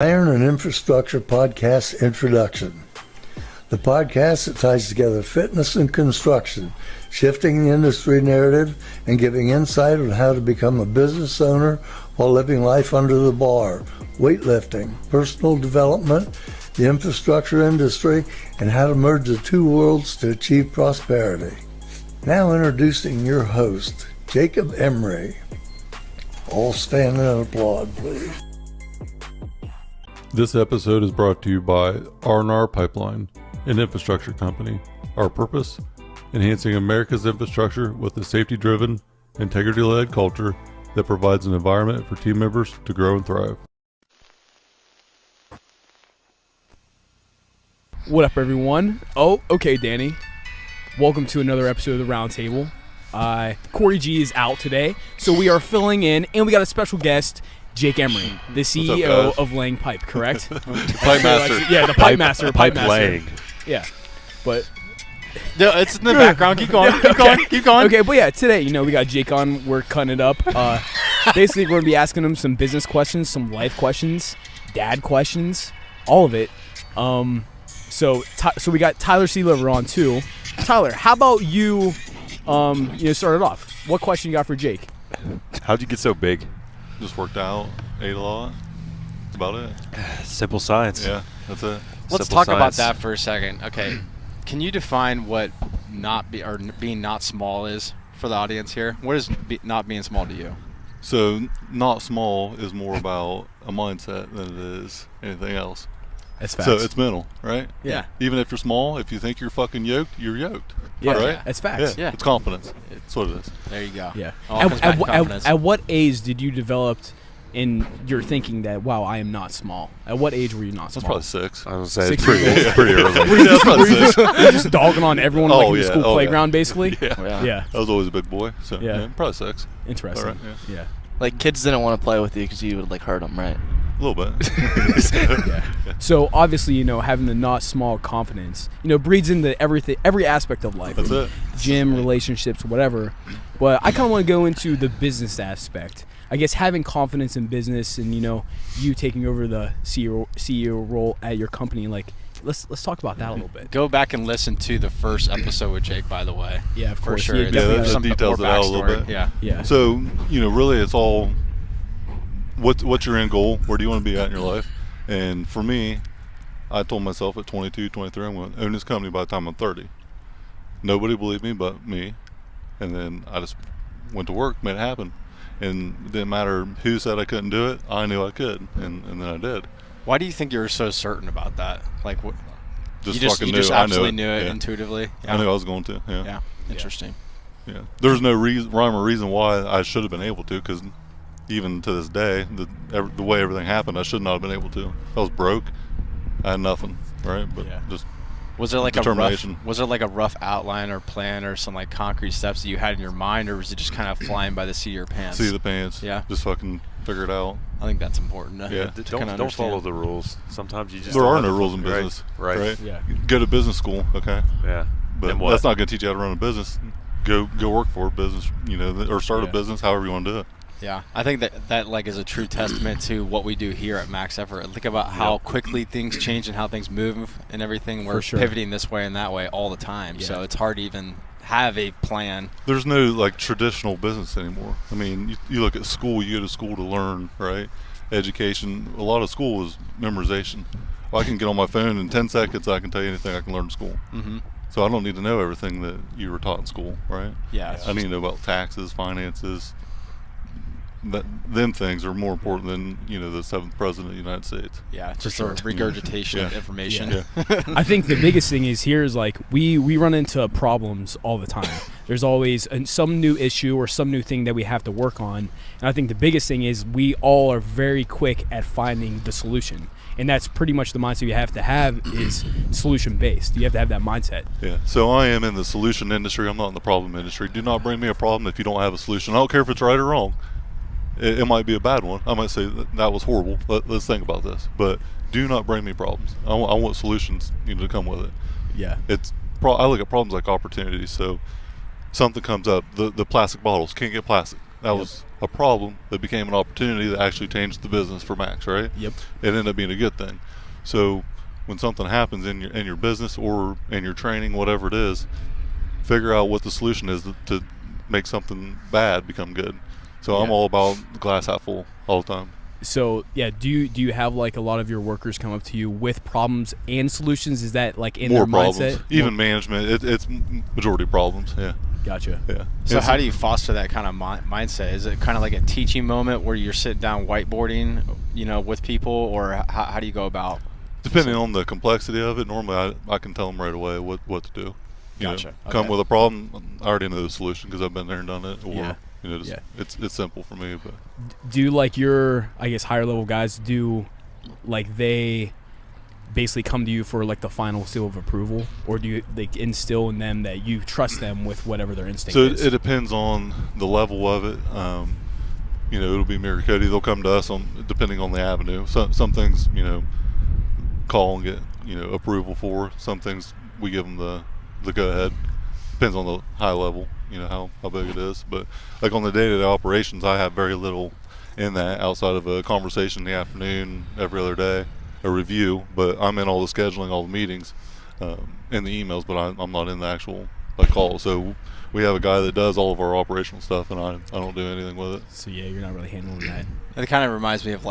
Iron and Infrastructure Podcast Introduction. The podcast that ties together fitness and construction, shifting the industry narrative and giving insight on how to become a business owner while living life under the bar, weightlifting, personal development, the infrastructure industry, and how to merge the two worlds to achieve prosperity. Now introducing your host, Jacob Emery. All stand and applaud, please. This episode is brought to you by R&R Pipeline, an infrastructure company. Our purpose? Enhancing America's infrastructure with a safety-driven, integrity-led culture that provides an environment for team members to grow and thrive. What up, everyone? Oh, okay, Danny. Welcome to another episode of the Roundtable. Corey G is out today, so we are filling in, and we got a special guest, Jake Emery, the CEO of Lang Pipe, correct? Pipe master. Yeah, the pipe master. Pipe laying. Yeah, but No, it's in the background. Keep going. Keep going. okay, but yeah, today, we got Jake on. We're cutting it up. Basically, we're gonna be asking him some business questions, some life questions, dad questions, all of it. So we got Tyler Sealiver on too. Tyler, how about you? Start it off. What question you got for Jake? How'd you get so big? Just worked out, ate a lot. That's about it. Simple science. Yeah, that's it. Let's Simple talk about science. that for a second. Okay, can you define what being not small is for the audience here? What is not being small to you? So, not small is more about a mindset than it is anything else. That's facts. So, it's mental, right? Yeah. Even if you're small, if you think you're fucking yoked, you're yoked. Yeah, right? that's facts. Yeah. It's confidence. That's what it is. There you go. Yeah. All comes back to confidence. At what age did you develop in your thinking that, wow, I am not small? At what age were you not That's small? probably 6. I was going to say, 6 it's years old. pretty early. Were you just dogging on everyone like in the school yeah. playground, basically? Yeah. Yeah. I was always a big boy. So, Yeah. probably 6. Interesting. All right, Yeah. Like, kids didn't want to play with you because you would, hurt them, right? A little bit. Yeah. So obviously, having the not small confidence, breeds into every aspect of life. That's it. Gym, relationships, whatever. But I kind of want to go into the business aspect. I guess having confidence in business and, you taking over the CEO role at your company, let's talk about that a little bit. Go back and listen to the first episode with Jake, by the way. Yeah, of For course. sure. Yeah, It's definitely. that some details more it out a little backstory. bit. Yeah. Yeah. So, really it's all what's your end goal? Where do you want to be at in your life? And for me, I told myself at 22, 23, I'm going to own this company by the time I'm 30. Nobody believed me but me. And then I just went to work, made it happen. And it didn't matter who said I couldn't do it. I knew I could. And then I did. Why do you think you were so certain about that? Like, what? You just fucking absolutely knew knew it Yeah. intuitively. I knew I was going to. Yeah. Yeah. Interesting. Yeah. There's no rhyme or reason why I should have been able to, because even to this day, the way everything happened, I should not have been able to. I was broke. I had nothing, right? But just Was there like determination. a rough outline or plan or some concrete steps that you had in your mind, or was it just kind of flying by the seat of your pants? see the pants. Yeah. Just fucking figure it out. I think that's important. Yeah. To Don't kinda follow understand. the rules. Sometimes you just There don't are have no the- rules in business. Right. Yeah. Go to business school, okay? Yeah. But Then what? that's not going to teach you how to run a business. Go work for a business, or start Yeah. a business, however you want to do it. Yeah, I think that is a true testament to what we do here at Max Effort. Think about how quickly things change and how things move and everything. We're For sure. pivoting this way and that way all the time. Yeah. So it's hard to even have a plan. There's no traditional business anymore. I mean, you look at school. You go to school to learn, right? Education. A lot of school is memorization. Well, I can get on my phone in 10 seconds. I can tell you anything I can learn in school. Mm-hmm. So I don't need to know everything that you were taught in school, right? Yeah, it's I need to know about taxes, finances. Them things are more important than the 7th president of the United States. Yeah, it's just a regurgitation of information. Yeah. I think the biggest thing is here is we run into problems all the time. There's always some new issue or some new thing that we have to work on. And I think the biggest thing is we all are very quick at finding the solution. And that's pretty much the mindset you have to have is solution based. You have to have that mindset. Yeah. So I am in the solution industry. I'm not in the problem industry. Do not bring me a problem if you don't have a solution. I don't care if it's right or wrong. It might be a bad one. I might say that was horrible. Let's think about this. But do not bring me problems. I want solutions, to come with it. Yeah. I look at problems like opportunities. So something comes up. The plastic bottles can't get plastic. That was a problem that became an opportunity that actually changed the business for Max, right? Yep. It ended up being a good thing. So when something happens in your business or in your training, whatever it is, figure out what the solution is to make something bad become good. So I'm all about glass half full all the time. So yeah, do you have like a lot of your workers come up to you with problems and solutions? Is that like in More their problems. mindset? Even management, it's majority problems. Yeah. Gotcha. Yeah. So how do you foster that kind of mindset? Is it kind of like a teaching moment where you're sitting down whiteboarding, with people, or how do you go about? Depending on the complexity of it, normally I can tell them right away what to do. Gotcha. Come Okay. with a problem, I already know the solution because I've been there and done it. Or, Yeah. it's simple for me. But Do like your, I guess, higher level guys, do like they basically come to you for like the final seal of approval, or do you like instill in them that you trust them with whatever their instinct so is? it depends on the level of it. It'll be Mary Cody. They'll come to us depending on the avenue. Some things, call and get approval for. Some things we give them the go ahead. Depends on the high level, how big it is. But like on the day-to-day operations, I have very little in that outside of a conversation in the afternoon every other day, a review. But I'm in all the scheduling, all the meetings, and the emails. But I'm not in the actual call. So we have a guy that does all of our operational stuff, and I don't do anything with it. So yeah, you're not really handling that. It kind of reminds me of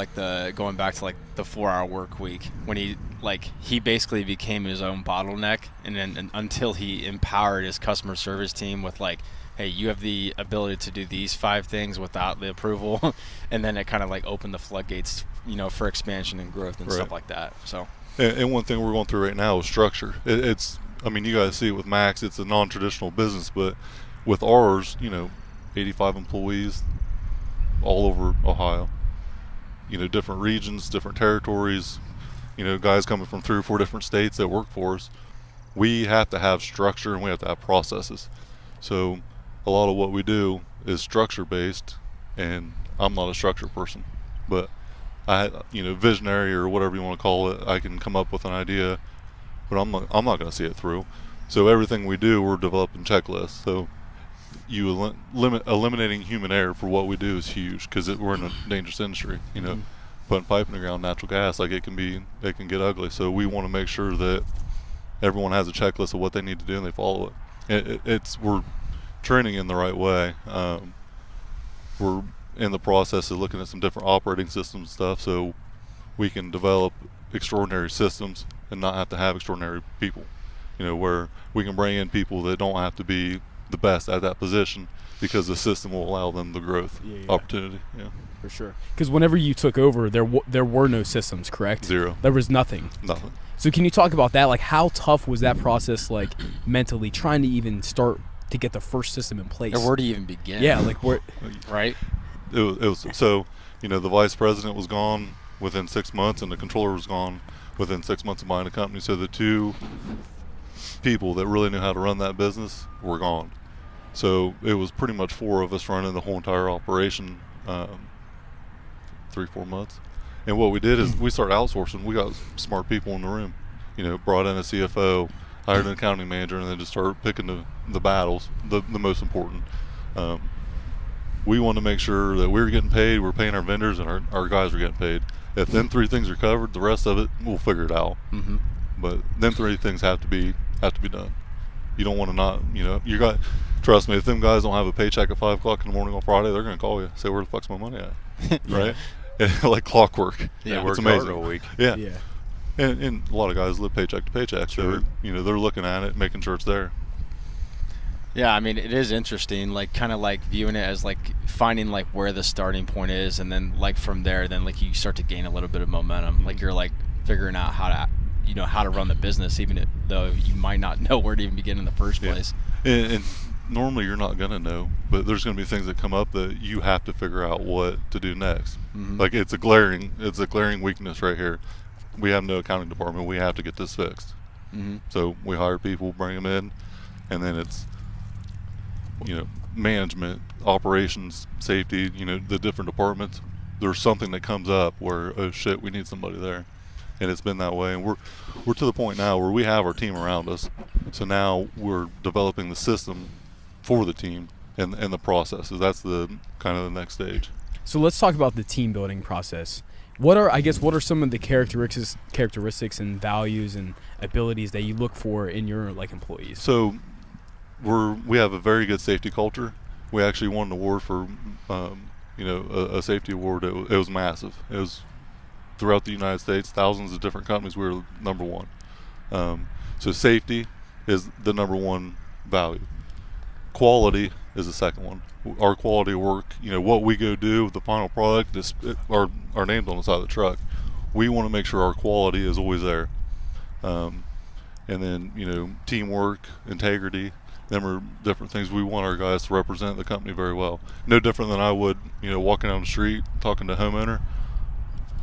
going back to the 4-hour work week when he basically became his own bottleneck, and then until he empowered his customer service team with hey, you have the ability to do these 5 things without the approval, and then it kind of opened the floodgates, for expansion and growth and stuff like that. So. And one thing we're going through right now is structure. It's you guys see it with Max. It's a non-traditional business, but with ours, 85 employees all over Ohio. Different regions, different territories, guys coming from 3 or 4 different states that work for us. We have to have structure and we have to have processes. So a lot of what we do is structure based, and I'm not a structure person, but visionary or whatever you want to call it, I can come up with an idea, but I'm not going to see it through. So everything we do, we're developing checklists. So eliminating human error for what we do is huge because we're in a dangerous industry. Putting pipe in the ground, natural gas, it can get ugly. So we want to make sure that everyone has a checklist of what they need to do and they follow it. We're training in the right way. We're in the process of looking at some different operating systems stuff so we can develop extraordinary systems and not have to have extraordinary people. Where we can bring in people that don't have to be the best at that position because the system will allow them the growth opportunity. Yeah, for sure. Because whenever you took over, there were no systems, correct? Zero. There was nothing. Nothing. So can you talk about that? How tough was that process, mentally, trying to even start to get the first system in place? Or where do you even begin? Yeah, where? Right. It was so. The vice president was gone within 6 months, and the controller was gone within 6 months of buying the company. So the 2 people that really knew how to run that business were gone. So it was pretty much 4 of us running the whole entire operation, 3-4 months. And what we did is we started outsourcing. We got smart people in the room, brought in a CFO, hired an accounting manager, and then just started picking the battles, the most important. We want to make sure that we're getting paid, we're paying our vendors, and our guys are getting paid. If them 3 things are covered, the rest of it, we'll figure it out. Mm-hmm. But them 3 things have to be done. You don't want to not, trust me, if them guys don't have a paycheck at 5 o'clock in the morning on Friday, they're going to call you, say, where the fuck's my money at? Right? Like clockwork. Yeah, it's amazing. all week. Yeah. Yeah. And a lot of guys live paycheck to paycheck, so they're looking at it, making sure it's there. Yeah, it is interesting, kind of viewing it as finding where the starting point is, and then from there, then you start to gain a little bit of momentum. You're figuring out how to run the business, even though you might not know where to even begin in the first place. And normally you're not gonna know, but there's gonna be things that come up that you have to figure out what to do next. Mm-hmm. It's a glaring weakness right here. We have no accounting department. We have to get this fixed. Mm-hmm. So we hire people, bring them in, and then it's management, operations, safety. The different departments. There's something that comes up where, oh shit, we need somebody there. And it's been that way, and we're to the point now where we have our team around us. So now we're developing the system for the team. and the processes. That's the kind of the next stage. So let's talk about the team building process. What are some of the characteristics and values and abilities that you look for in your employees? So we have a very good safety culture. We actually won an award for a safety award. It was massive. It was throughout the United States, thousands of different companies. We were number one. So safety is the number one value. Quality is the second one. Our quality of work, what we go do with the final product, our name's on the side of the truck. We want to make sure our quality is always there. And then, teamwork, integrity, them are different things. We want our guys to represent the company very well. No different than I would, walking down the street, talking to a homeowner.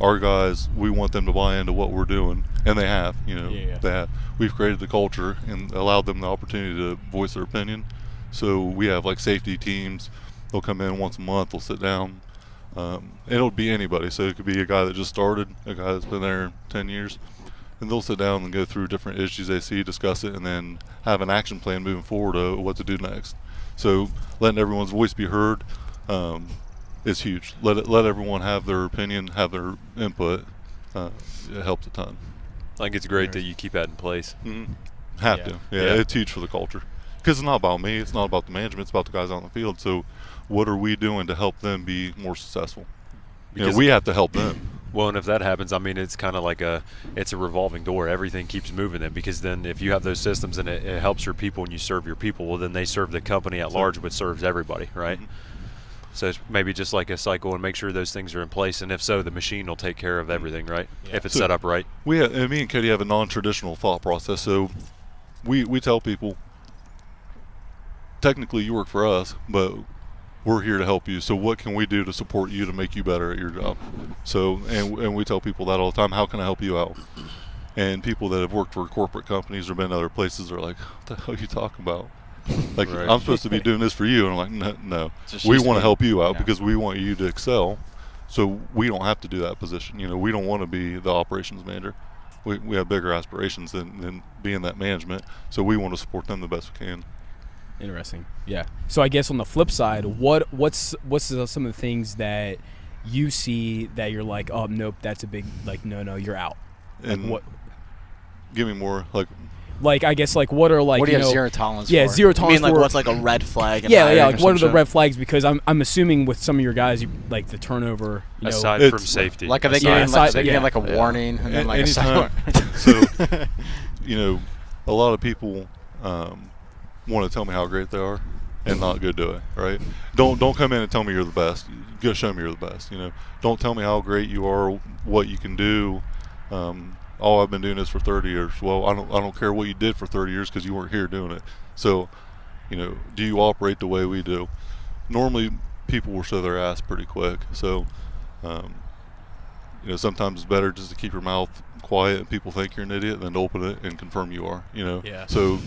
Our guys, we want them to buy into what we're doing, and they have, They have. We've created the culture and allowed them the opportunity to voice their opinion. So we have safety teams. They'll come in once a month. They'll sit down. It'll be anybody. So it could be a guy that just started, a guy that's been there 10 years. And they'll sit down and go through different issues they see, discuss it, and then have an action plan moving forward of what to do next. So letting everyone's voice be heard is huge. Let everyone have their opinion, have their input. It helps a ton. I think it's great that you keep that in place. Mm-hmm. Have to. Yeah, it's huge for the culture. Because it's not about me. It's not about the management. It's about the guys out in the field. So what are we doing to help them be more successful? Because we have to help them. Well, and if that happens, it's kind of it's a revolving door. Everything keeps moving then, because then if you have those systems and it helps your people and you serve your people, well, then they serve the company at large, which serves everybody, right? Mm-hmm. So it's maybe just like a cycle, and make sure those things are in place. And if so, the machine will take care of everything, right? Yeah. If it's set up right. Me and Cody have a non-traditional thought process. So we tell people, technically you work for us, but we're here to help you. So what can we do to support you to make you better at your job? So, and we tell people that all the time. How can I help you out? And people that have worked for corporate companies or been other places are like, what the hell are you talking about? Right. I'm supposed to be doing this for you. And I'm like, no. We want to help you out because we want you to excel. So we don't have to do that position. We don't want to be the operations manager. We have bigger aspirations than being that management. So we want to support them the best we can. Interesting. Yeah. So I guess on the flip side, what's some of the things that you see that you're like, oh nope, that's a big no, you're out. And what? Give me more I guess what are what do you have zero tolerance for? Yeah, zero tolerance. You mean what's a red flag? What are the red flags? Because I'm assuming with some of your guys, you the turnover. Aside from safety, are they getting a warning and then anytime. So a lot of people want to tell me how great they are and not go do it, right? Don't come in and tell me you're the best. Go show me you're the best. Don't tell me how great you are, what you can do. I've been doing this for 30 years. Well, I don't care what you did for 30 years because you weren't here doing it. So, do you operate the way we do? Normally, people will show their ass pretty quick. So, sometimes it's better just to keep your mouth quiet and people think you're an idiot than to open it and confirm you are. Yeah. So,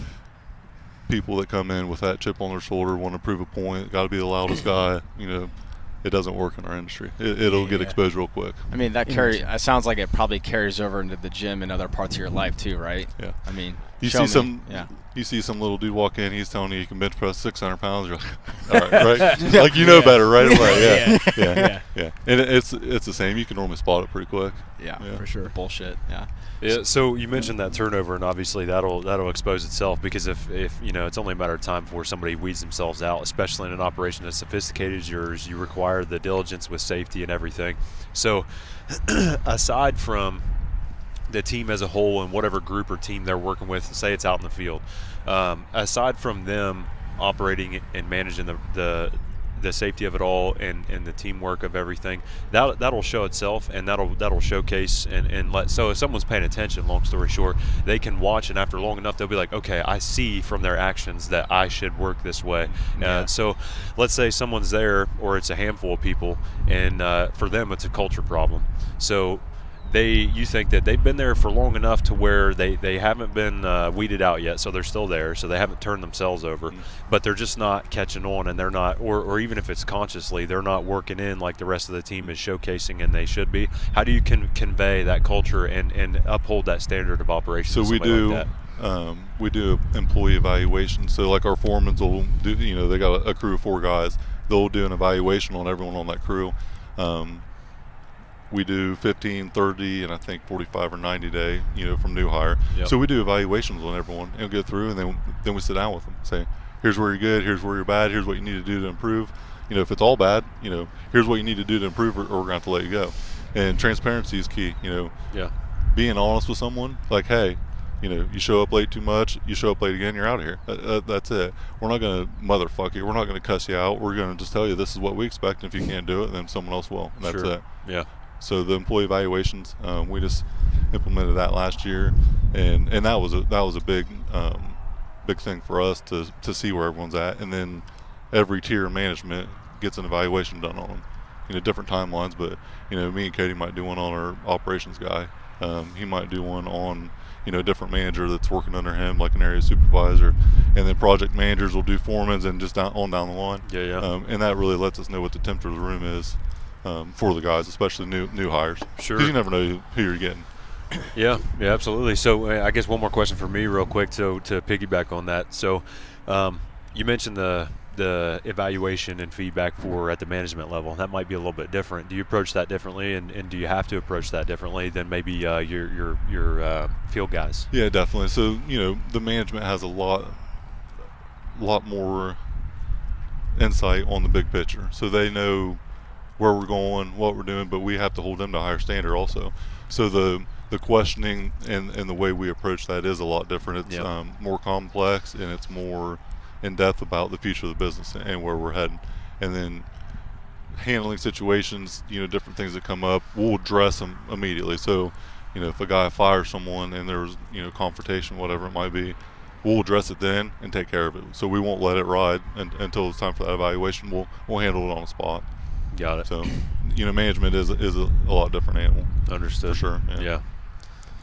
people that come in with that chip on their shoulder want to prove a point. Got to be the loudest guy. It doesn't work in our industry. It'll get exposed real quick. That sounds like it probably carries over into the gym and other parts of your life too, right? Yeah. You see some little dude walk in, he's telling you can bench press 600 pounds. You're like, all right, right? Better right away. Yeah. And it's the same. You can normally spot it pretty quick. Yeah, for sure. Bullshit. Yeah. Yeah. So you mentioned that turnover, and obviously that'll expose itself, because if it's only a matter of time before somebody weeds themselves out, especially in an operation as sophisticated as yours. You require the diligence with safety and everything. So aside from the team as a whole and whatever group or team they're working with, say it's out in the field, aside from them operating and managing the safety of it all and the teamwork of everything, that'll show itself, and that'll showcase and let. So if someone's paying attention, long story short, they can watch, and after long enough they'll be like, okay, I see from their actions that I should work this way. So let's say someone's there, or it's a handful of people, and for them it's a culture problem. So you think that they've been there for long enough to where they haven't been weeded out yet, so they're still there, so they haven't turned themselves over, but they're just not catching on, and they're not, or even if it's consciously, they're not working in like the rest of the team is showcasing and they should be. How do you convey that culture and uphold that standard of operation? So we do, like we do employee evaluation. So like our foremen will do, they got a crew of 4 guys. They'll do an evaluation on everyone on that crew. We do 15, 30, and I think 45 or 90 day, from new hire. Yep. So we do evaluations on everyone and go through, and then we sit down with them, say, here's where you're good, here's where you're bad, here's what you need to do to improve. If it's all bad, here's what you need to do to improve, or we're going to have to let you go. And transparency is key. Yeah. Being honest with someone, like, hey, you show up late too much, you show up late again, you're out of here. That's it. We're not going to motherfuck you. We're not going to cuss you out. We're going to just tell you this is what we expect, and if you can't do it, then someone else will. And that's Sure. it. Yeah. So the employee evaluations, we just implemented that last year, and that was a big thing for us to see where everyone's at, and then every tier of management gets an evaluation done on them. Different timelines, but me and Cody might do one on our operations guy. He might do one on a different manager that's working under him, like an area supervisor, and then project managers will do foremans and just down the line. Yeah. And that really lets us know what the temperature of the room is. For the guys, especially new hires. Sure. 'Cause you never know who you're getting. Yeah, absolutely. So I guess one more question for me real quick to piggyback on that. So you mentioned the evaluation and feedback for at the management level. That might be a little bit different. Do you approach that differently, and do you have to approach that differently than maybe your field guys? Yeah, definitely. So the management has a lot more insight on the big picture. So they know where we're going, what we're doing, but we have to hold them to a higher standard also. So the questioning and the way we approach that is a lot different. It's more complex, and it's more in depth about the future of the business and where we're heading. And then handling situations, different things that come up, we'll address them immediately. So, if a guy fires someone and there's, confrontation, whatever it might be, we'll address it then and take care of it. So we won't let it ride until it's time for that evaluation. We'll handle it on the spot. Got it. So, management is a lot different animal. Understood. For sure. Yeah.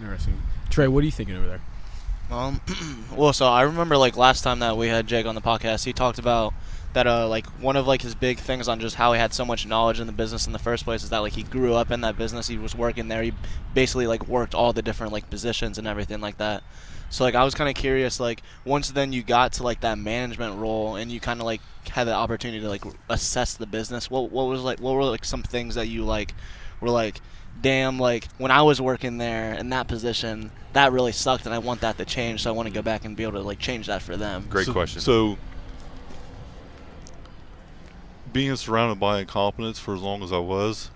Interesting. Trey, what are you thinking over there? Well, so I remember last time that we had Jake on the podcast, he talked about that one of his big things on just how he had so much knowledge in the business in the first place is that he grew up in that business. He was working there. He basically worked all the different positions and everything like that. So I was kind of curious, once then you got to that management role and you kind of had the opportunity to assess the business. What were some things that you were damn, when I was working there in that position, that really sucked and I want that to change, so I want to go back and be able to change that for them. Great question. So being surrounded by incompetence for as long as I was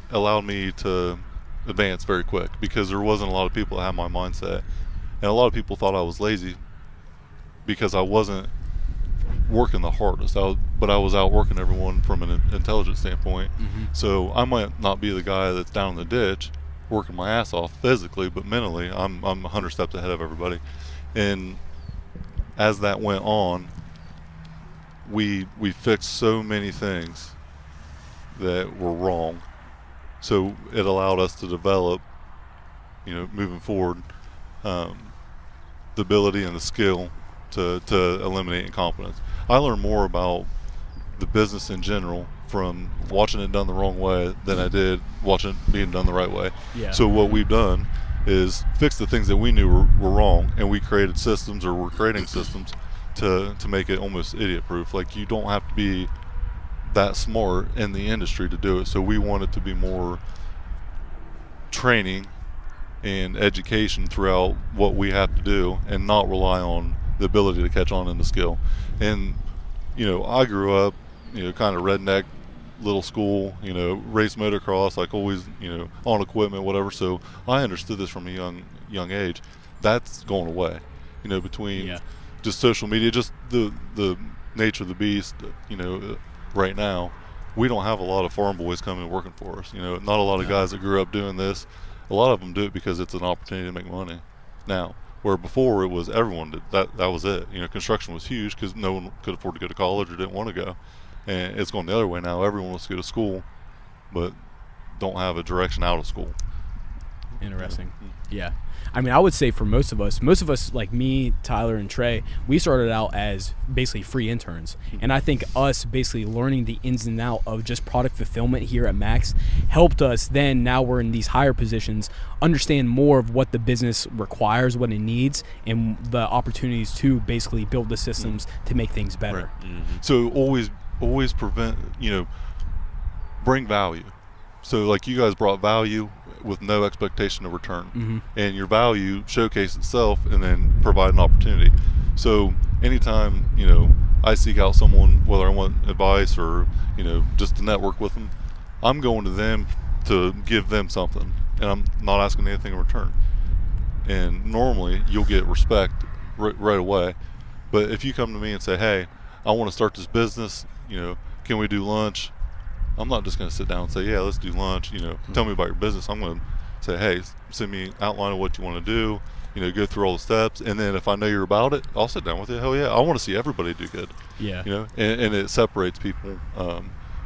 allowed me to advance very quick, because there wasn't a lot of people that had my mindset. And a lot of people thought I was lazy because I wasn't working the hardest. But I was out working everyone from an intelligence standpoint. Mm-hmm. So I might not be the guy that's down in the ditch working my ass off physically, but mentally I'm 100 steps ahead of everybody. And as that went on, we fixed so many things that were wrong. So it allowed us to develop, moving forward, the ability and the skill to eliminate incompetence. I learned more about the business in general from watching it done the wrong way than I did watching it being done the right way. Yeah. So what we've done is fix the things that we knew were wrong, and we created systems, or we're creating systems to make it almost idiot proof. You don't have to be that smart in the industry to do it. So we want it to be more training and education throughout what we have to do, and not rely on the ability to catch on in the skill. And I grew up kind of redneck little school, race motocross, always, on equipment, whatever. So I understood this from a young age. That's going away, between just social media, just the nature of the beast. Right now we don't have a lot of farm boys coming and working for us. Not a lot of guys that grew up doing this. A lot of them do it because it's an opportunity to make money now, where before it was everyone did that was it. Construction was huge because no one could afford to go to college or didn't want to go, and it's going the other way now. Everyone wants to go to school but don't have a direction out of school. Interesting. Yeah. I mean, I would say for most of us, like me, Tyler, and Trey, we started out as basically free interns. And I think us basically learning the ins and outs of just product fulfillment here at Max helped us then, now we're in these higher positions, understand more of what the business requires, what it needs, and the opportunities to basically build the systems to make things better. Right. So always bring value. So like you guys brought value with no expectation of return, and your value showcase itself and then provide an opportunity. So anytime I seek out someone, whether I want advice or just to network with them, I'm going to them to give them something, and I'm not asking anything in return. And normally you'll get respect right away. But if you come to me and say, hey, I want to start this business, can we do lunch? I'm not just going to sit down and say, yeah, let's do lunch, tell me about your business. I'm going to say, hey, send me an outline of what you want to do, go through all the steps. And then if I know you're about it, I'll sit down with you. Hell yeah, I want to see everybody do good. Yeah. And it separates people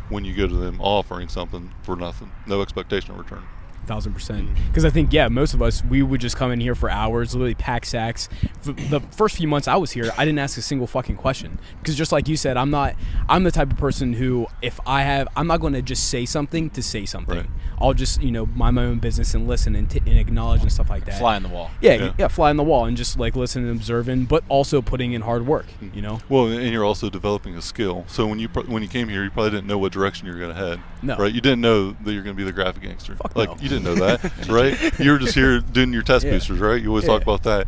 when you go to them offering something for nothing, no expectation of return. 1,000%. Because I think, most of us, we would just come in here for hours, literally pack sacks. The first few months I was here, I didn't ask a single fucking question. Because just like you said, I'm the type of person who, I'm not going to just say something to say something. Right. I'll just, mind my own business and listen and acknowledge and stuff like that. Fly on the wall. Yeah, fly on the wall and just like listen and observing, but also putting in hard work, Well, and you're also developing a skill. So when you came here, you probably didn't know what direction you were going to head. No. Right? You didn't know that you're going to be the graphic gangster. Fuck like no. You didn't know that, right? You were just here doing your test boosters, right? You always talk about that.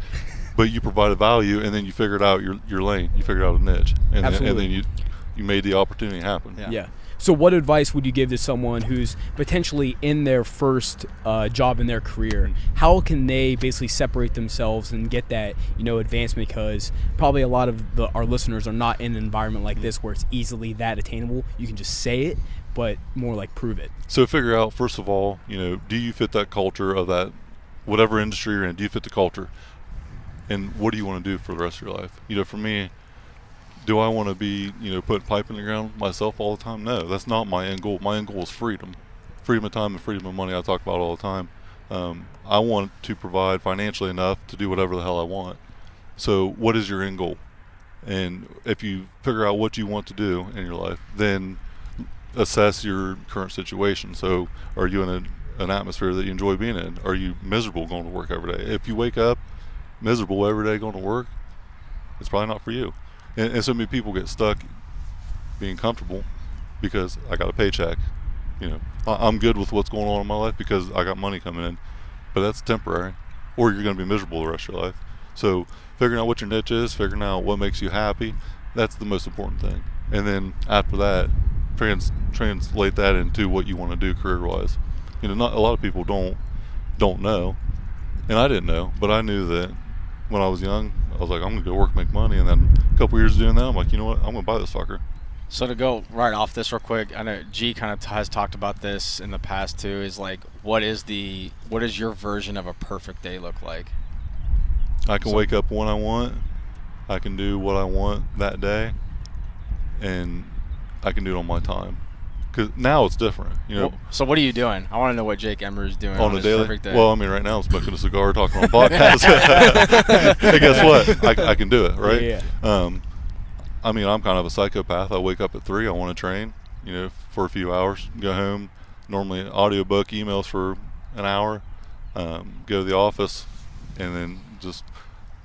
But you provided value, and then you figured out your lane. You figured out a niche, and then you made the opportunity happen. Yeah. So what advice would you give to someone who's potentially in their first job in their career? How can they basically separate themselves and get that, advancement? Because probably a lot of our listeners are not in an environment like this where it's easily that attainable. You can just say it, but more like prove it. So figure out, first of all, do you fit that culture of that, whatever industry you're in, do you fit the culture? And what do you want to do for the rest of your life? For me, do I want to be, putting pipe in the ground myself all the time? No, that's not my end goal. My end goal is freedom. Freedom of time and freedom of money I talk about all the time. I want to provide financially enough to do whatever the hell I want. So what is your end goal? And if you figure out what you want to do in your life, then assess your current situation. So are you in an atmosphere that you enjoy being in? Are you miserable going to work every day? If you wake up miserable every day going to work, it's probably not for you. And so many people get stuck being comfortable because I got a paycheck. I'm good with what's going on in my life because I got money coming in. But that's temporary. Or you're going to be miserable the rest of your life. So figuring out what your niche is, figuring out what makes you happy, that's the most important thing. And then after that, translate that into what you want to do career-wise. Not a lot of people don't know. And I didn't know, but I knew that when I was young, I was like, I'm going to go work, make money. And then a couple years doing that, I'm like, you know what? I'm going to buy this fucker. So to go right off this real quick, I know G kind of has talked about this in the past too, is like, what is your version of a perfect day look like? I can wake up when I want. I can do what I want that day. And I can do it on my time. Because now it's different, So what are you doing? I want to know what Jake Emmer is doing on a his daily. perfect day. Well, I mean, right now I'm smoking a cigar, talking on a podcast. Hey, guess what? I can do it, right? Yeah. I mean, I'm kind of a psychopath. I wake up at 3. I want to train, for a few hours. Go home. Normally, audiobook, emails for an hour. Go to the office, and then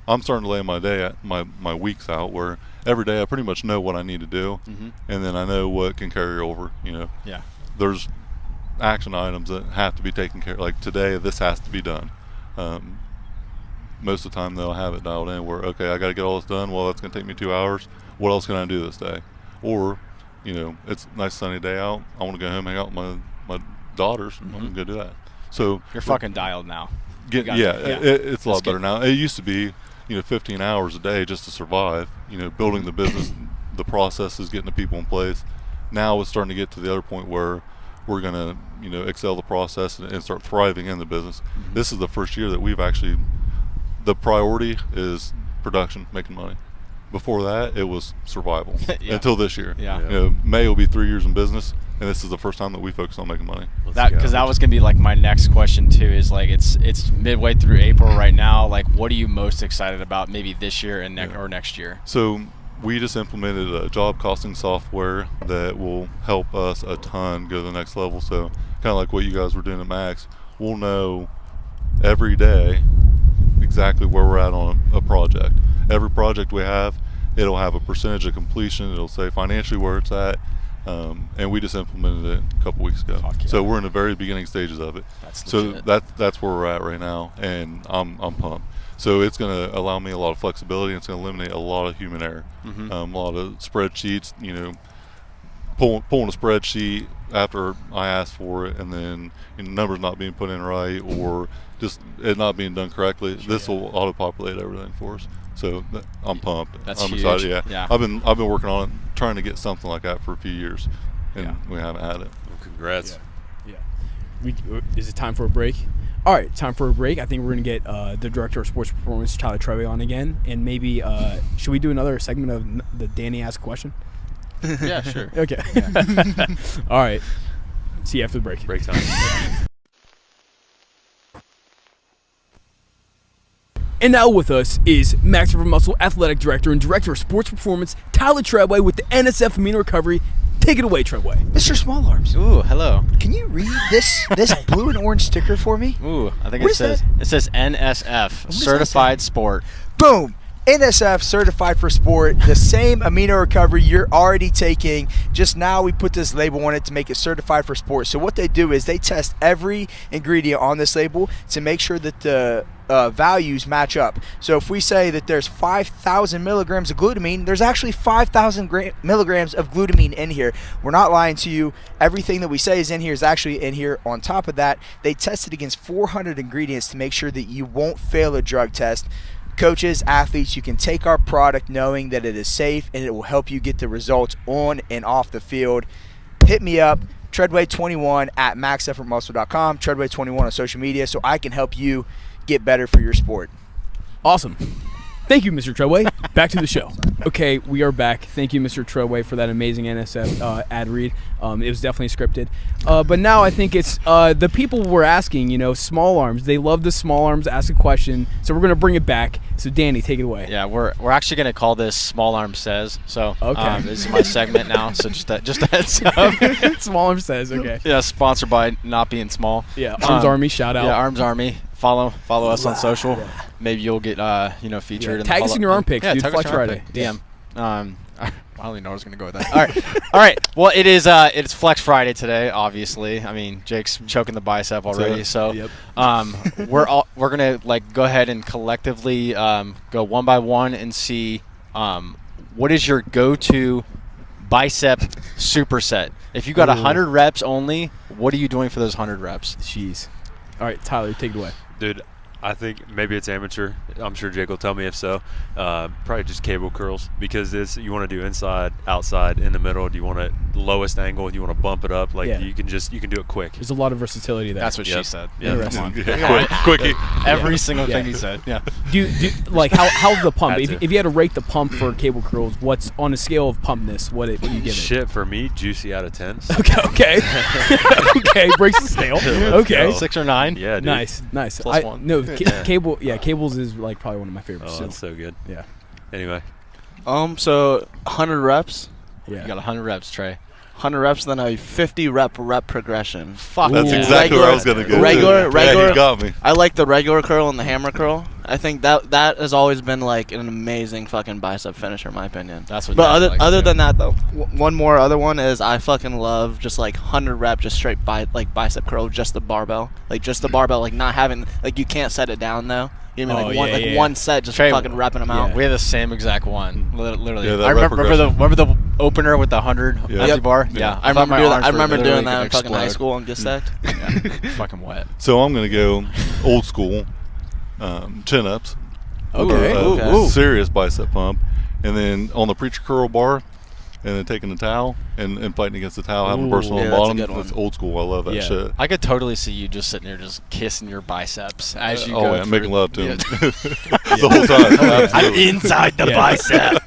I'm starting to lay my day, my weeks out where every day I pretty much know what I need to do, and then I know what can carry over. Yeah. There's action items that have to be taken care of. Like today, this has to be done. Most of the time, they'll have it dialed in where, okay, I got to get all this done. Well, that's going to take me 2 hours. What else can I do this day? Or, it's a nice sunny day out. I want to go home and hang out with my daughters. I'm going to go do that. So you're fucking dialed now. It's a lot better now. It used to be, 15 hours a day just to survive, building the business, the processes, getting the people in place. Now it's starting to get to the other point where we're going to, excel the process and start thriving in the business. This is the first year that we've actually, the priority is production, making money. Before that, it was survival until this year. Yeah. May will be 3 years in business. and this is the first time that we focus on making money. Because that was gonna be like my next question too. Is like it's midway through April right now. Like, what are you most excited about? Maybe this year and or next year. So we just implemented a job costing software that will help us a ton go to the next level. So kind of like what you guys were doing at Max, we'll know every day exactly where we're at on a project. Every project we have, it'll have a percentage of completion. It'll say financially where it's at, and we just implemented it a couple weeks ago. So we're in the very beginning stages of it. That's where we're at right now, and I'm pumped. So it's going to allow me a lot of flexibility, and it's going to eliminate a lot of human error. A lot of spreadsheets, pulling a spreadsheet after I asked for it, and then numbers not being put in right, or just it not being done correctly. This will auto-populate everything for us. So I'm pumped. I'm huge. excited. Yeah. I've been working on it, trying to get something like that for a few years, and we haven't had it. Well, congrats. Yeah. Is it time for a break? All right, time for a break. I think we're going to get the Director of Sports Performance, Tyler Trevay, on again. And maybe, should we do another segment of the Danny Ask Question? Yeah, sure. Okay. All right. See you after the break. Break time. And now with us is Max River Muscle Athletic Director and Director of Sports Performance, Tyler Treadway, with the NSF Amino Recovery. Take it away, Treadway. Mr. Small Arms, Ooh, hello. can you read this blue and orange sticker for me? Ooh, I think What it is says that? it says NSF, does that Certified Sport. Boom! NSF, Certified for Sport, the same amino recovery you're already taking. Just now we put this label on it to make it certified for sport. So what they do is they test every ingredient on this label to make sure that the values match up. So if we say that there's 5,000 milligrams of glutamine, there's actually 5,000 milligrams of glutamine in here. We're not lying to you. Everything that we say is in here is actually in here. On top of that, they tested against 400 ingredients to make sure that you won't fail a drug test. Coaches, athletes, you can take our product knowing that it is safe and it will help you get the results on and off the field. Hit me up, Treadway21 at maxeffortmuscle.com, Treadway21 on social media, so I can help you get better for your sport. Awesome. Thank you, Mr. Treadway. Back to the show. Okay, we are back. Thank you, Mr. Treadway, for that amazing NSF ad read. It was definitely scripted. But now I think it's the people were asking, small arms. They love the small arms, ask a question. So we're going to bring it back. So, Danny, take it away. Yeah, we're actually going to call this Small Arm Says. So Okay. this is my segment now. So just a heads up. Small arm says, okay. Yeah, sponsored by Not Being Small. Yeah, Arms Army, shout out. Yeah, Arms Army. Follow us on social. Maybe you'll get featured. Tag us in your arm pics, dude. Tag us Flex in your arm Friday. pic. DM. I don't even know where I was gonna go with that. All right. Well, it's Flex Friday today. Obviously, I mean Jake's choking the bicep already. So, Yep. we're gonna go ahead and collectively go one by one and see what is your go-to bicep superset. If you got 100 reps only, what are you doing for those 100 reps? Jeez. All right, Tyler, take it away. Dude, I think maybe it's amateur. I'm sure Jake will tell me if so. Probably just cable curls, because you want to do inside, outside, in the middle. Do you want it lowest angle? Do you want to bump it up? You can do it quick. There's a lot of versatility there. That's what she said. Yeah, Interesting. come on. Quickie. Every single thing he said. Yeah. Do like how's the pump? Had If to. you had to rate the pump for cable curls, what's on a scale of pumpness? What do you give it? Shit, for me, juicy out of 10. Okay. Okay, breaks the scale. Okay. 6 or 9. Yeah, dude. Nice. Plus one. No, cable. Yeah, cables is like probably one of my favorites. Oh, too. that's so good. Yeah. Anyway, So 100 reps, Yeah. You got 100 reps, Trey. 100 reps, then a 50 rep progression. Fuck. That's Ooh. exactly where I was gonna go. Regular- Yeah, you got me. I like the regular curl and the hammer curl. I think that has always been like an amazing fucking bicep finisher in my opinion. That's what. But Jack likes, other too. than that though, one other one is I fucking love just like 100 rep just straight bicep curl, just the barbell, like not having you can't set it down though. You know what I mean? One set just Trey, fucking repping them out. we had the same exact one. Literally. Yeah, that I rep remember the opener with the 100 Yeah. empty Yep. bar. Yeah. Yeah. I thought remember my doing arms that. I were remember literally doing that gonna in fucking high explode. school and get sacked. Yeah. Fucking wet. So I'm gonna go old school, chin ups. Okay. Serious bicep pump, and then on the preacher curl bar, and then taking the towel and fighting against the towel, having a person yeah, on the that's a bottom. good one. That's old school. I love that Yeah. shit. I could totally see you just sitting there just kissing your biceps as you go. Oh, yeah, through- making love to him Yeah. the whole time. Absolutely. Inside the Yeah. bicep.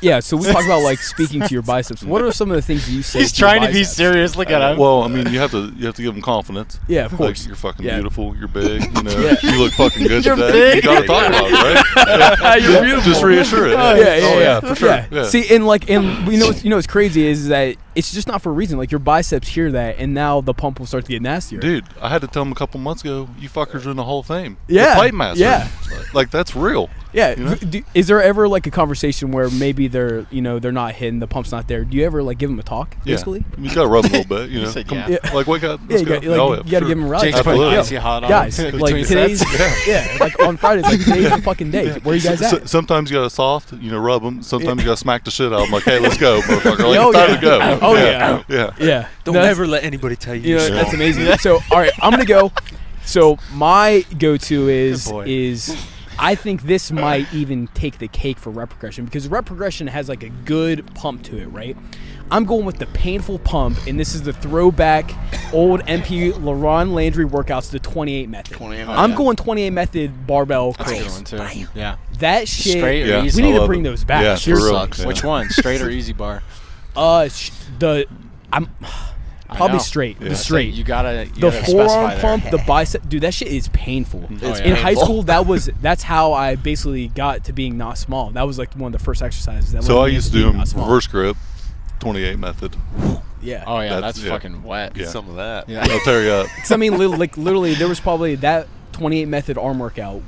Yeah. So we talk about like speaking to your biceps. What are some of the things you say? He's to your trying to be biceps? serious. Look at him. Well, I mean, you have to give them confidence. Yeah, of Like, course. you're fucking Yeah. beautiful. You're big. You know, Yeah. you look fucking good You're today. big. You gotta talk about it, right? You're beautiful. Just reassure it. Yeah, for sure. Yeah. See, and what's crazy is that it's just not for a reason. Like your biceps hear that, and now the pump will start to get nastier. Dude, I had to tell him a couple months ago, you fuckers are in the Hall of Fame. Yeah. The Fight Master. Yeah. Like, that's real. Yeah. You know? Is there ever like a conversation where maybe they're not hitting, the pump's not there? Do you ever like give them a talk? Basically. Yeah. You gotta rub a little bit, you know. said Come yeah. on. Like, wake up. Yeah, Let's you go. got, like, Oh, you got to give them a ride. Jake's Like, putting Absolutely. icy hot on guys, him like between today's, sets. like on Fridays, like today's the fucking day. Where you guys at? Sometimes you gotta soft, rub them. Sometimes you gotta smack the shit out of them. Like, hey, let's go, motherfucker. Like, Oh, it's time yeah. to go. Oh, yeah. Yeah. Yeah. Don't No, that's- ever let anybody tell you. You know, you're that's small. amazing. So, all right, I'm gonna go. So my go-to Good boy. is I think this might even take the cake for rep progression, because rep progression has like a good pump to it, right? I'm going with the painful pump, and this is the throwback old MP LaRon Landry workouts, the 28 method. 28 I'm method. going 28 method barbell That's a good curls. one too. Yeah. That shit. Straight or Yeah. easy? We need I to love bring it. those back. Yeah, for Seriously. real. Sucks. Yeah. Which one? Straight or easy bar? I'm I probably know. straight. Yeah. The straight. You gotta The specify forearm there. pump, the bicep, dude, that shit is painful. Oh, yeah. In high Painful. school, that's how I basically got to being not small. That was like one of the first exercises. That So led I me used to into do being not small. reverse grip, 28 method. Yeah. Oh yeah, That's- that's yeah. fucking wet. Yeah. Some of that. Yeah. I'll tear you up. Because I mean, literally, there was probably that 28 method arm workout.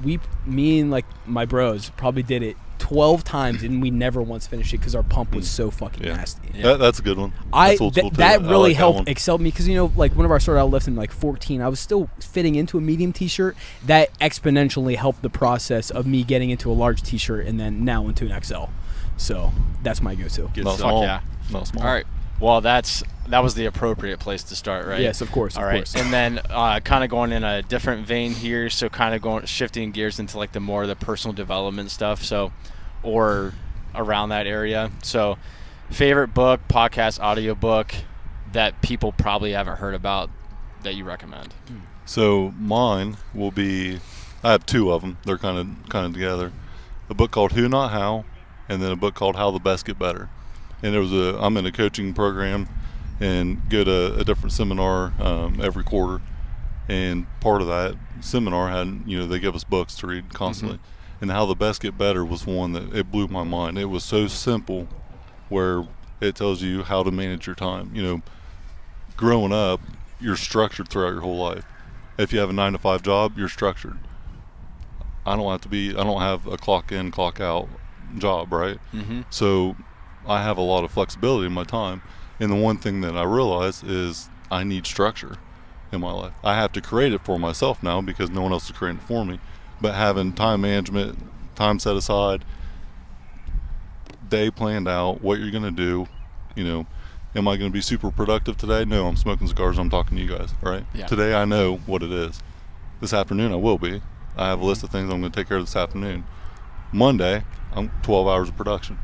Me and like my bros probably did it 12 times, and we never once finished it because our pump was so fucking Yeah. nasty. That's a good one. That's old school too. That I really like helped one. excel me, because like whenever I started out lifting like 14, I was still fitting into a medium t-shirt. That exponentially helped the process of me getting into a large t-shirt and then now into an XL. So that's my go-to. Good Not stuff. small. yeah. Not small. All right. Well, that was the appropriate place to start, right? Yes, of course. All of right, course. and then kind of going in a different vein here, so kind of shifting gears into like the more of the personal development stuff, so or around that area. So, favorite book, podcast, audiobook that people probably haven't heard about that you recommend. So mine will be, I have two of them. They're kind of together. A book called Who Not How, and then a book called How the Best Get Better. And I'm in a coaching program and go to a different seminar every quarter. And part of that seminar had, they give us books to read constantly. And How the Best Get Better was one that it blew my mind. It was so simple, where it tells you how to manage your time. Growing up, you're structured throughout your whole life. If you have a 9-to-5 job, you're structured. I don't have a clock in, clock out job, right? Mm-hmm. So I have a lot of flexibility in my time. And the one thing that I realize is I need structure in my life. I have to create it for myself now because no one else is creating it for me. But having time management, time set aside, day planned out, what you're going to do, am I going to be super productive today? No, I'm smoking cigars, I'm talking to you guys, right? Yeah. Today I know what it is. This afternoon I will be. I have a list of things I'm going to take care of this afternoon. Monday, I'm 12 hours of production.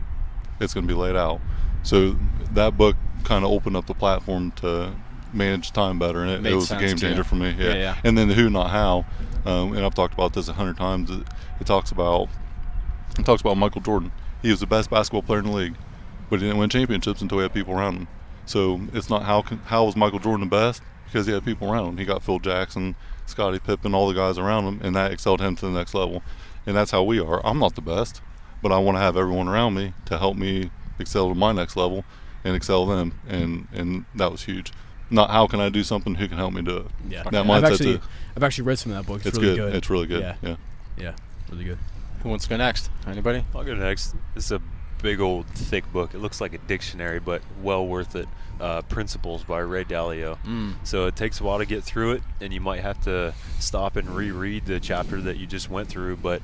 It's going to be laid out. So that book kind of opened up the platform to manage time better, and it Made was a game sense, changer too. for me. Yeah. And then the Who Not How, and I've talked about this 100 times. It talks about Michael Jordan. He was the best basketball player in the league, but he didn't win championships until he had people around him. So it's not how was Michael Jordan the best, because he had people around him. He got Phil Jackson, Scottie Pippen, all the guys around him, and that excelled him to the next level. And that's how we are. I'm not the best, but I want to have everyone around me to help me excel to my next level and excel them, and that was huge. Not how can I do something, who can help me do it. Yeah. That mindset I've actually read some of that book. It's it's really good. It's really good. Yeah. Yeah. Really good. Who wants to go next? Anybody? I'll go next. This is a big old thick book. It looks like a dictionary, but well worth it. Principles by Ray Dalio. So it takes a while to get through it, and you might have to stop and reread the chapter that you just went through. But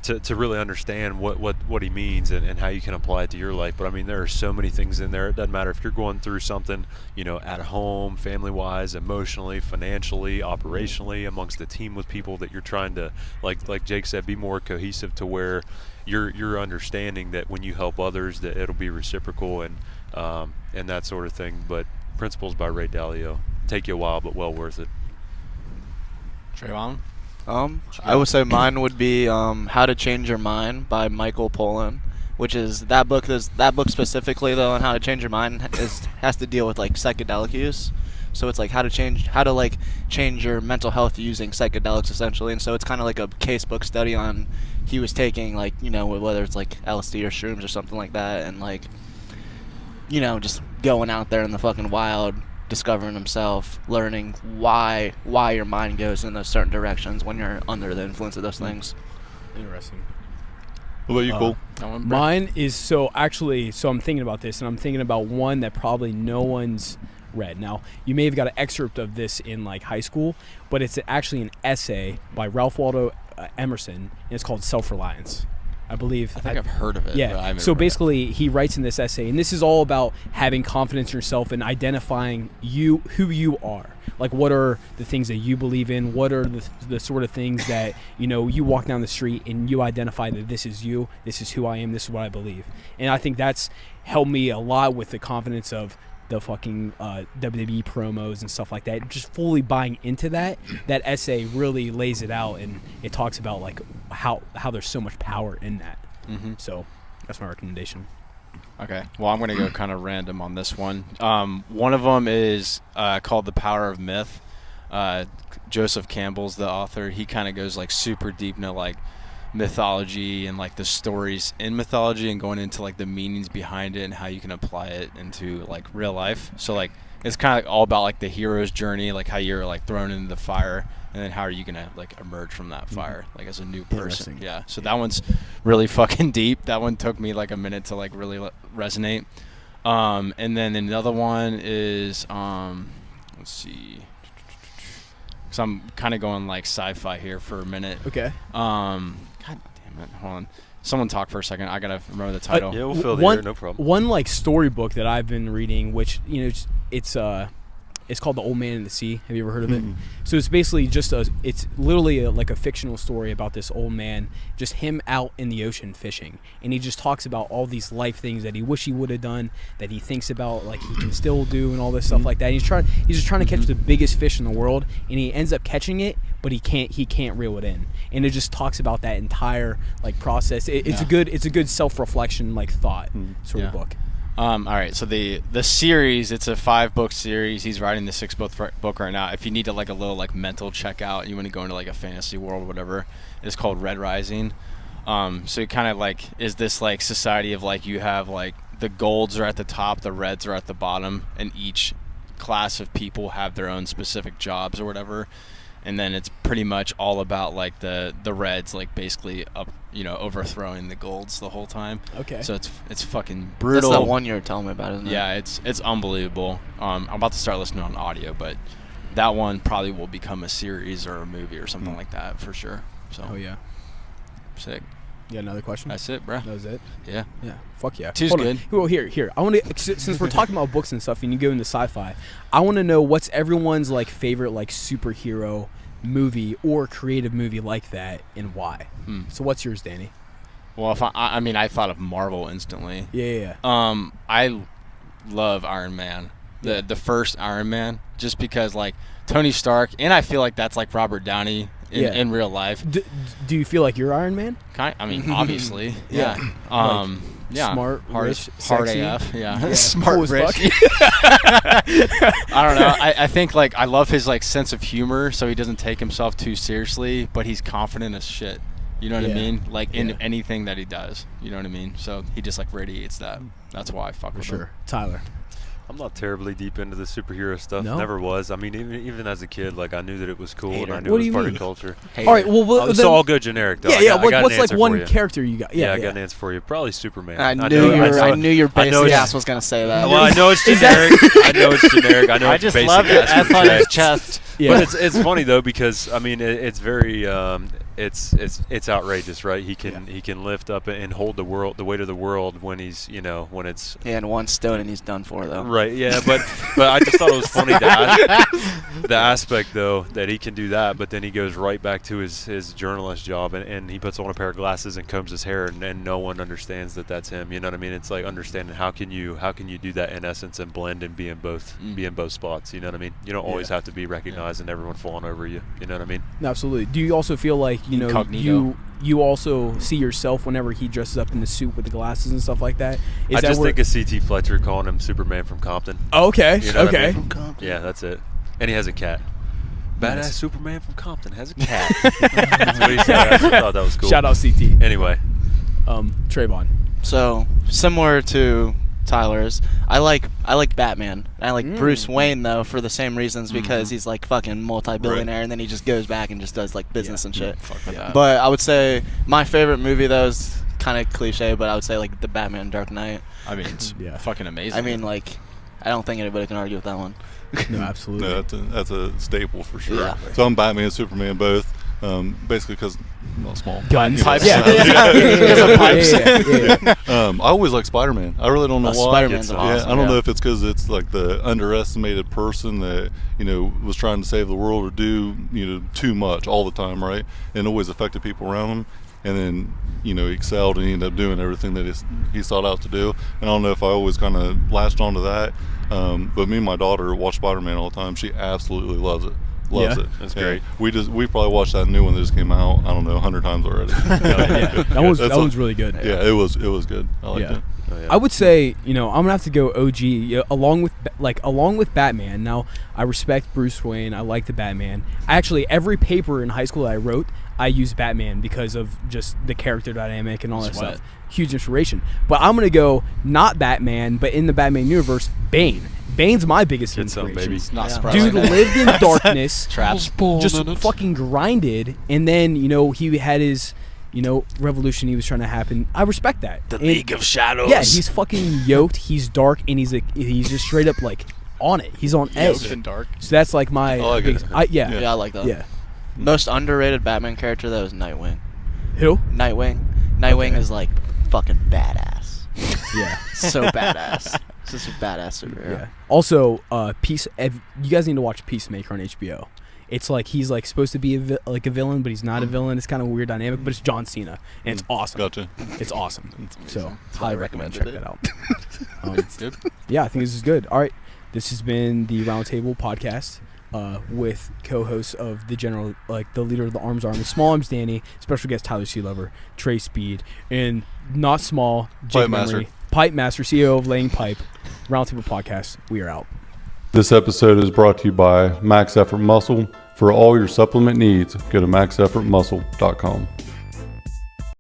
to really understand what he means and how you can apply it to your life. But I mean, there are so many things in there. It doesn't matter if you're going through something, at home, family-wise, emotionally, financially, operationally, amongst the team with people that you're trying to, like Jake said, be more cohesive to where you're understanding that when you help others that it'll be reciprocal and that sort of thing. But Principles by Ray Dalio. Take you a while, but well worth it. Trayvon? I would say mine would be How to Change Your Mind by Michael Pollan, which is that book specifically though on how to change your mind has to deal with like psychedelic use. So it's like how to change your mental health using psychedelics essentially. And so it's kind of like a casebook study on he was taking like, whether it's like LSD or shrooms or something like that, and like, just going out there in the fucking wild, discovering himself, learning why your mind goes in those certain directions when you're under the influence of those things. Interesting. What about you, Cole? Mine is so I'm thinking about this, and I'm thinking about one that probably no one's read. Now, you may have got an excerpt of this in like high school, but it's actually an essay by Ralph Waldo Emerson, and it's called Self-Reliance. I believe. I think I've heard of it. Yeah. But I haven't So read basically, he writes in this essay, and this is all about having confidence in yourself and identifying who you are. Like, what are the things that you believe in? What are the sort of things that, you walk down the street and you identify that this is you, this is who I am, this is what I believe. And I think that's helped me a lot with the confidence of the fucking WWE promos and stuff like that. Just fully buying into that essay really lays it out, and it talks about like how there's so much power in that. Mm-hmm. So that's my recommendation. Okay. Well, I'm going to go kind of random on this one. One of them is called The Power of Myth. Joseph Campbell's the author. He kind of goes like super deep into like mythology and like the stories in mythology and going into like the meanings behind it and how you can apply it into like real life. So like it's kind of like all about like the hero's journey, like how you're like thrown into the fire and then how are you gonna like emerge from that fire like as a new person. Yeah, so that one's really fucking deep. That one took me like a minute to like really resonate. And then another one is let's see, because I'm kind of going like sci-fi here for a minute. Okay. God damn it, hold on. Someone talk for a second. I gotta remember the title. Yeah, we'll fill the air, no problem. One like storybook that I've been reading, which it's called The Old Man and the Sea. Have you ever heard of it? So it's basically it's literally like a fictional story about this old man, just him out in the ocean fishing, and he just talks about all these life things that he wish he would have done, that he thinks about like he can still do, and all this stuff like that. And he's just trying to catch the biggest fish in the world, and he ends up catching it, but he can't reel it in. And it just talks about that entire like process. It's a good self-reflection like thought sort of book. All right, so the series, it's a 5-book series. He's writing the 6th book right now. If you need to like a little like mental checkout, you want to go into like a fantasy world or whatever, it's called Red Rising. So it kind of like is this like society of like you have like the golds are at the top, the reds are at the bottom, and each class of people have their own specific jobs or whatever. And then it's pretty much all about like the reds like basically overthrowing the golds the whole time. Okay. So it's fucking brutal. That's the one you were telling me about, isn't it? Yeah, it's unbelievable. I'm about to start listening on audio, but that one probably will become a series or a movie or something like that for sure. So. Oh yeah. Sick. Yeah, another question? That's it, bro. That was it? Yeah. Yeah. Fuck yeah. Two's good. Well, here. I want to, since we're talking about books and stuff and you go into sci-fi, I want to know what's everyone's like favorite like superhero movie or creative movie like that and why. So what's yours, Danny? Well, I thought of Marvel instantly. Yeah. I love Iron Man. The first Iron Man, just because like Tony Stark, and I feel like that's like Robert Downey in real life. Do you feel like you're Iron Man? Obviously. Yeah. Yeah. Smart, hard rich, hard sexy. AF. Yeah. Smart, cool rich. I don't know. I think like I love his like sense of humor, so he doesn't take himself too seriously, but he's confident as shit. You know what I mean? Like in anything that he does. You know what I mean? So he just like radiates that. That's why I fuck with him. Tyler. I'm not terribly deep into the superhero stuff. No? Never was. I mean, even as a kid, like I knew that it was cool and I knew What it do was you part mean? of culture. All right. Well, So I'll go generic though. Yeah. I got What's an like answer one for you. character you got? Yeah, I got an answer for you. Probably Superman. I knew your basic ass was gonna say that. Well, I know it's generic. I know it's generic. I know I it's just basic love it. ass That's on for his Jay. chest. Yeah. But it's funny though because I mean it's very it's outrageous, right? He can lift up and hold the weight of the world when he's when it's And 1 stone and he's done for though. right. Yeah, but I just thought it was funny the aspect though that he can do that, but then he goes right back to his journalist job and he puts on a pair of glasses and combs his hair and no one understands that that's him. You know what I mean? It's like understanding how can you do that in essence and blend and be in both spots. You know what I mean? You don't always have to be recognized and everyone falling over you. You know what I mean? Absolutely. Do you also feel like Incognito. you also see yourself whenever he dresses up in the suit with the glasses and stuff like that? I just think of C.T. Fletcher calling him Superman from Compton. Oh, okay. You know what I Okay. mean? Yeah, that's it. And he has a cat. Badass Nice. Superman from Compton has a cat. That's what he said. I just thought that was cool. Shout out CT. Anyway, Trayvon. So similar to Tyler's, I like Batman. I like Bruce Wayne though for the same reasons because he's like fucking multi-billionaire and then he just goes back and just does like business and shit. Fuck with that. But I would say my favorite movie though is kind of cliche, but I would say like the Batman Dark Knight. I mean, it's fucking amazing. I mean, like, I don't think anybody can argue with that one. No, absolutely. No, that's a staple for sure. Yeah. So I'm Batman and Superman both, basically because I'm not small. Guns. Pipes. Yeah. Because of pipes. Yeah. I always like Spider-Man. I really don't know why. Spider-Man's Yeah, awesome. I don't know if it's because it's like the underestimated person that was trying to save the world or do too much all the time, right? And always affected people around him. And then he excelled and he ended up doing everything that he sought out to do. And I don't know if I always kind of latched onto that. But me and my daughter watch Spider-Man all the time. She absolutely loves it. Loves it. That's great. We probably watched that new one that just came out. I don't know, 100 times already. Yeah. That one's really good. Yeah, it was good. I liked it. Oh, yeah. I would say, I'm gonna have to go OG along with Batman. Now, I respect Bruce Wayne. I like the Batman. Actually, every paper in high school that I wrote, I used Batman because of just the character dynamic and all that Sweat. stuff. Huge inspiration. But I'm gonna go not Batman, but in the Batman universe, Bane. Bane's my biggest Get some, inspiration. baby. it's not Yeah. surprising. Dude lived in darkness, Traps. just fucking grinded, and then he had his revolution he was trying to happen. I respect that. The And- League of Shadows. Yeah, he's fucking yoked. He's dark, and he's just straight up like on it. He's on edge. Ocean dark. So that's like my. I like it. Yeah. Yeah, I like that. Yeah. Most underrated Batman character though is Nightwing. Who? Nightwing is like fucking badass. Yeah. So badass. Just a badass superhero. Yeah. Also, you guys need to watch Peacemaker on HBO. It's like he's like supposed to be a villain, but he's not a villain. It's kind of a weird dynamic, but it's John Cena, and it's awesome. Gotcha. It's awesome. So highly recommend recommended check it. that out. It's good. Yeah, I think this is good. All right, this has been the Roundtable Podcast with co-hosts of the leader of the Arms Army, Small Arms Danny, special guest Tyler C. Lover, Trey Speed, and not small Jake Pipe Master. Memory, Pipe Master, CEO of Laying Pipe. Roundtable Podcast. We are out. This episode is brought to you by Max Effort Muscle. For all your supplement needs, go to maxeffortmuscle.com.